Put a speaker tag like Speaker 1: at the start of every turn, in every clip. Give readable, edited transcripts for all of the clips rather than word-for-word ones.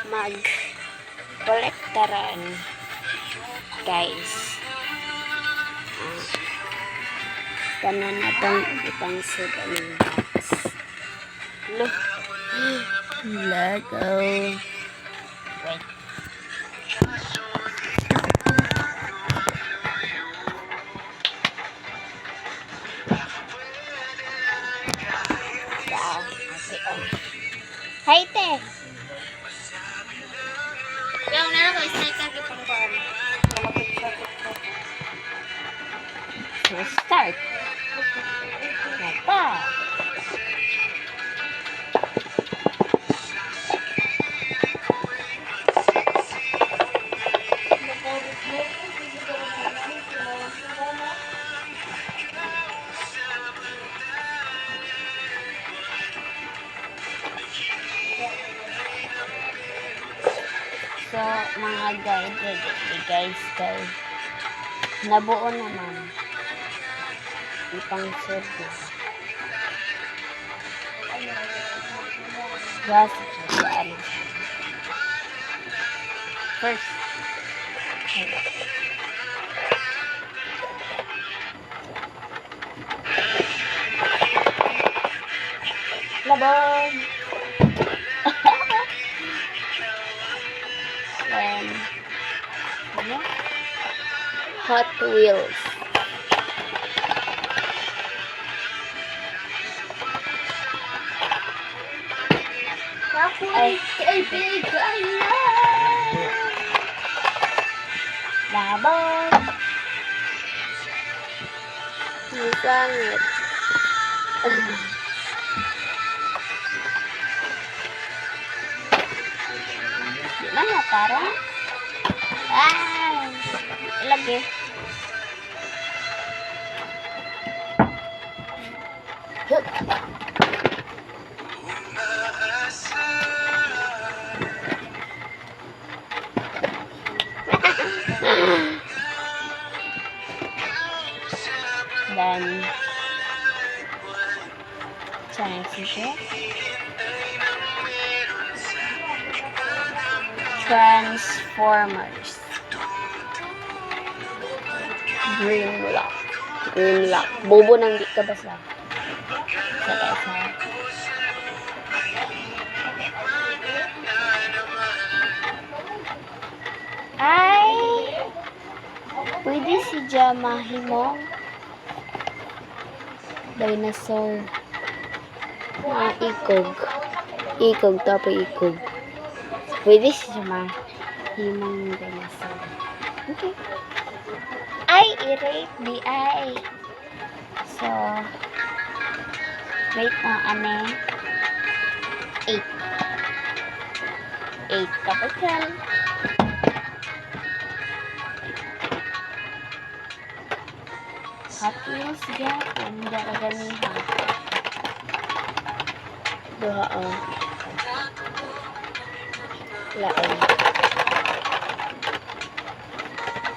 Speaker 1: mag-kolektaran, guys. Tanan na pang ipangsud ang box. Look. Lego. Wait. Hi, te. Yung naro ko, isnay ka kitang kuhan. So, start. Napa. So, mga guys, nabuo naman. Ipang-serve na. Gas, saan? First. Labon! Ano? Hot Wheels. Ay, labon! Ang sangit. Di mana parang? Lagi. Yuk. Dan Transformers. Grimlock. Bobo nang di ka basa. Sa ay pwede si Jamahimong dinosaur na ikog tapos ikog. Pwede si Jamahimong dinosaur. Okay. I erase the I. So, wait na, 8. 8 tapos yan. Hot Wheels dyan. Ang daraganihan. Duha, laon.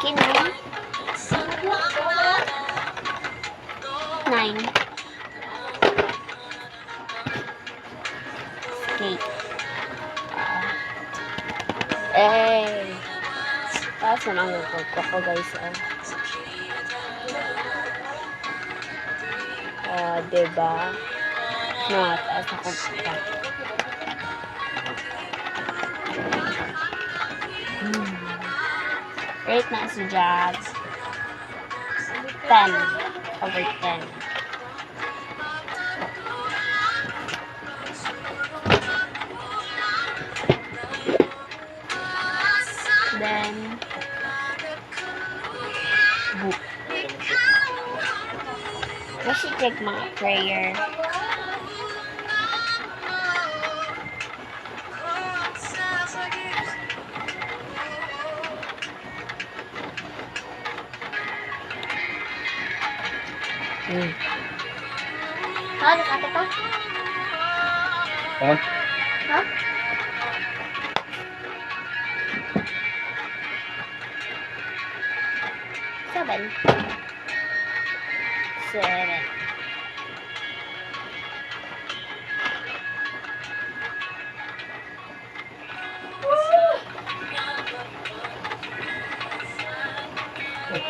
Speaker 1: Kini. 9. Skate. Taas na lang ko guys. Diba? No, taas na ko pa. Rate na si Jobs. 10/10. Then, book. Kasi check mga prayer. Ano ka ito?
Speaker 2: Ha?
Speaker 1: Ha? Seven.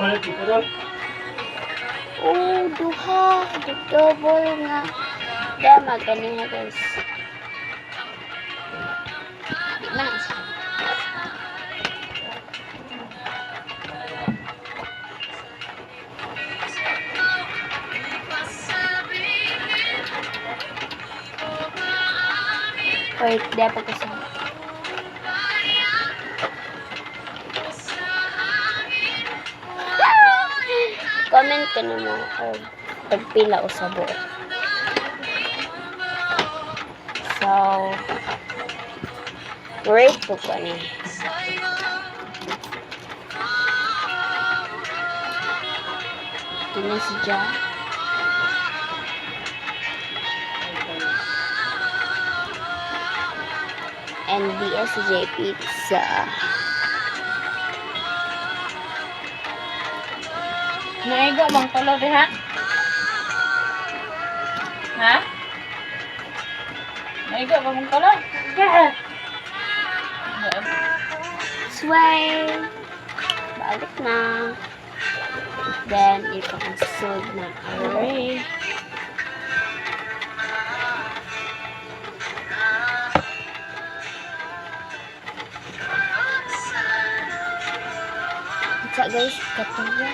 Speaker 1: Oh, duha. Double nga. Dama ganiha guys. Di man na siya. Wait, dapat ko sa comment ka na mo pagpila o sa buo. So, rate ko ko ni. Kini si Ja. NBSJ Pizza.
Speaker 2: Naigo bang tulo diha? Ha? Naigo bang tulo?
Speaker 1: Yeah. Sway. Balik na. Then, ipakasod na array. Sa guys, katuwa.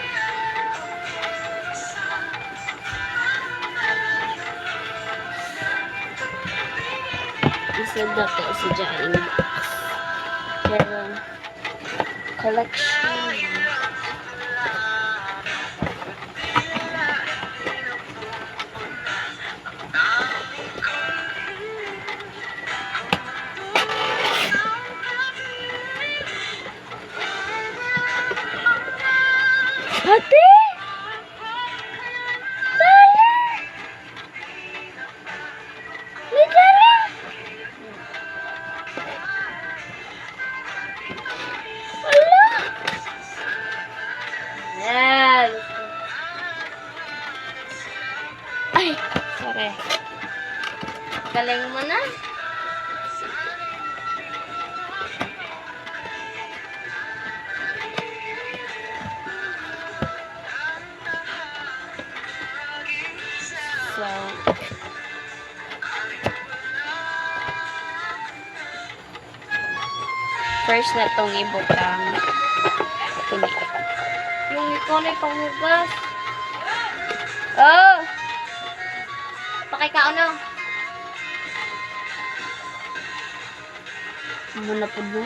Speaker 1: Isod na to sa dyan box. Pero, collection. Ate! Dala! May dala! Ala! Yes! Ay! Sorry. Galing mo na. So, first na tong ibutang kini.
Speaker 2: Yung ikaw na panghugas.
Speaker 1: Oh!
Speaker 2: Pakikaon na.
Speaker 1: Muna po mo.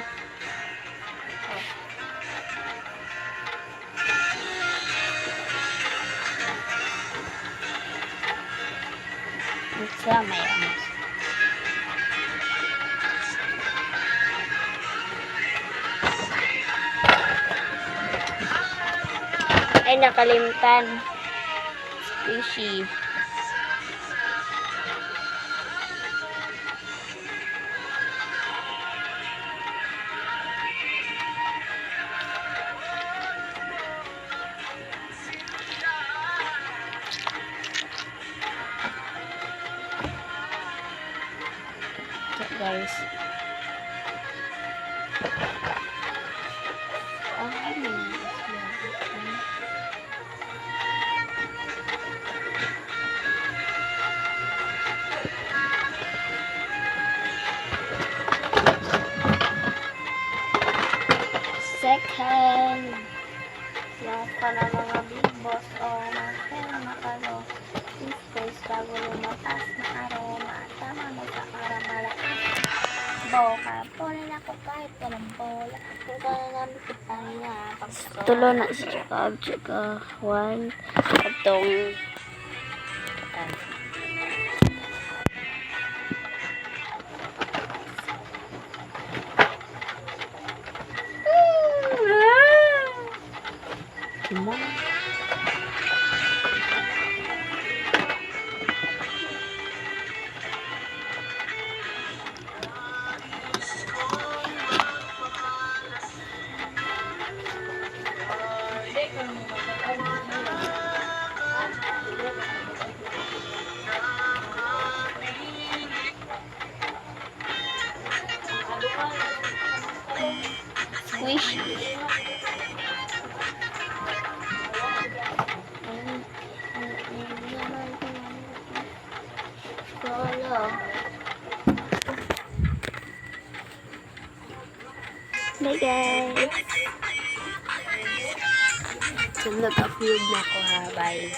Speaker 1: Isa may amas. Ay, nakalimtan. Squishy. Okay, guys. Second. Lahat pa na mga big boss o makalo. Space bago lumapas na aroma. Tama mo sa aroma malakas. Boka. Pula na ko kahit walang bola. Kung kaya namin kita niya. Tulo na siya. Tsaka one. Itong squish. Bye guys.
Speaker 3: So, nag-upload na ako ha. Bye.